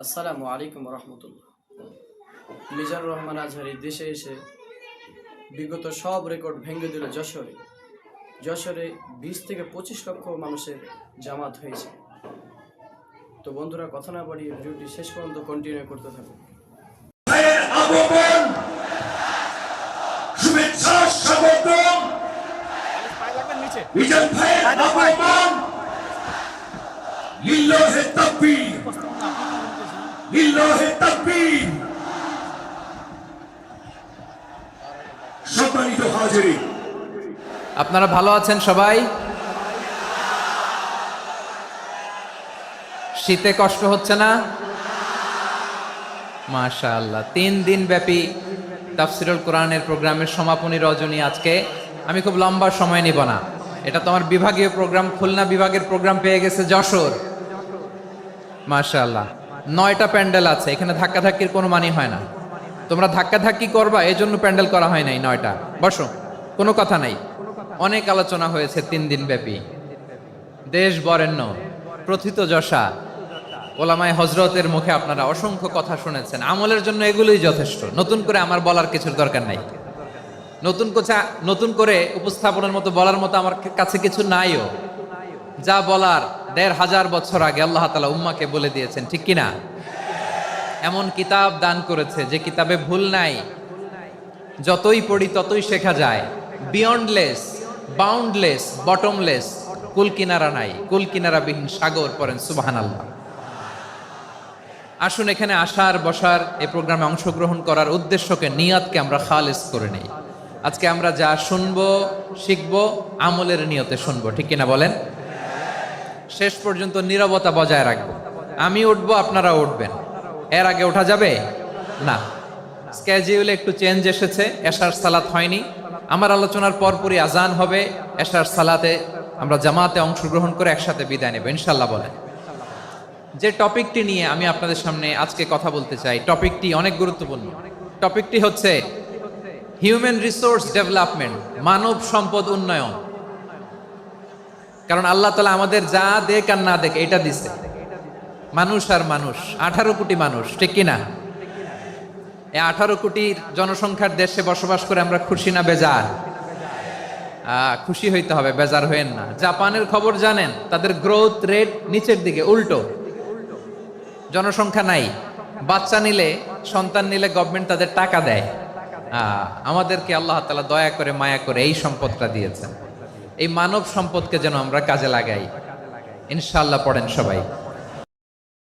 আসসালামু আলাইকুম রহমতুল্লাহ। মিজানুর রহমান আজহারি দেশে এসে বিগত সব রেকর্ড ভেঙে দিল। যশোরে 20 থেকে 25 লক্ষ মানুষের জামাত হয়েছে। তো বন্ধুরা, কথা না বাড়িয়ে ভিডিওটি শেষ পর্যন্ত কন্টিনিউ করতে থাকুন। আপনারা ভালো আছেন সবাই? শীতে কষ্ট হচ্ছে না? মাশাআল্লাহ। 3 দিন ব্যাপী তাফসীরুল কোরআনের প্রোগ্রামের সমাপনী রজনী আজকে। আমি খুব লম্বা সময় নিব না। এটা তো আমার বিভাগীয় প্রোগ্রাম, খুলনা বিভাগের প্রোগ্রাম পেয়ে গেছে যশোর। মাশাআল্লাহ। 9টা প্যান্ডেল আছে, এখানে ধাক্কাধাক্কির কোনো মানি হয় না। তোমরা ধাক্কাধাক্কি করবা, এই জন্য প্যান্ডেল করা হয় নাই 9টা। বসো, কোনো কথা নাই। অনেক আলোচনা হয়েছে 3 দিন ব্যাপী। দেশ বরেণ্য প্রথিতযশা ওলামায়ে হযরতের মুখে আপনারা অসংখ্য কথা শুনেছেন। আমলের জন্য এগুলোই যথেষ্ট। নতুন করে আমার বলার কিছুর দরকার নাই। নতুন করে উপস্থাপনের মতো বলার মতো আমার কাছে কিছু নাইও। যা বলার 1500 বছর আগে আল্লাহ তাআলা উম্মাহকে বলে দিয়েছেন, ঠিক কিনা? এমন কিতাব দান করেছে যে কিতাবে ভুল নাই। যতই পড়ি ততই শেখা যায়। বিয়ন্ডলেস, বাউন্ডলেস, বটমলেস, কুল কিনারা নাই, কুল কিনারা বিহীন সাগর। পড়েন সুবহানাল্লাহ। আসুন, এখানে আসার বসার এই প্রোগ্রামে অংশগ্রহণ করার উদ্দেশ্যকে, নিয়াতকে আমরা খালেস করে নেই। আজকে আমরা যা শুনবো শিখবো আমলের নিয়তে শুনবো, ঠিক কিনা বলেন? শেষ পর্যন্ত নীরবতা বজায় রাখবো। আমি উঠবো, আপনারা উঠবেন। এর আগে ওঠা যাবে না। স্কেডিউলে একটু চেঞ্জ এসেছে, এশার সালাত হয়নি। আমার আলোচনার পরপরই আজান হবে। এশার সালাতে আমরা জামাতে অংশগ্রহণ করে একসাথে বিদায় নেব ইনশাল্লাহ। বলেন, যে টপিকটি নিয়ে আমি আপনাদের সামনে আজকে কথা বলতে চাই, টপিকটি অনেক গুরুত্বপূর্ণ। টপিকটি হচ্ছে হিউম্যান রিসোর্স ডেভেলপমেন্ট, মানব সম্পদ উন্নয়ন। কারণ আল্লাহ তাআলা আমাদের যা দেখ আর না দেখ এটা দিছে। মানুষ আর মানুষ, 18 কোটি মানুষ, ঠিক কিনা? এই 18 কোটির জনসংখ্যার দেশে বসবাস করে আমরা খুশি না বেজার? খুশি হইতে হবে, বেজার হইেন না। জাপানের খবর জানেন? তাদের গ্রোথ রেট নিচের দিকে, উল্টো। জনসংখ্যা নাই, বাচ্চা নিলে, সন্তান নিলে গভর্নমেন্ট তাদের টাকা দেয়। আমাদেরকে আল্লাহ তাআলা দয়া করে মায়া করে এই সম্পদটা দিয়েছেন। এই মানব সম্পদকে যেন আমরা কাজে লাগাই ইনশাআল্লাহ। পড়েন সবাই।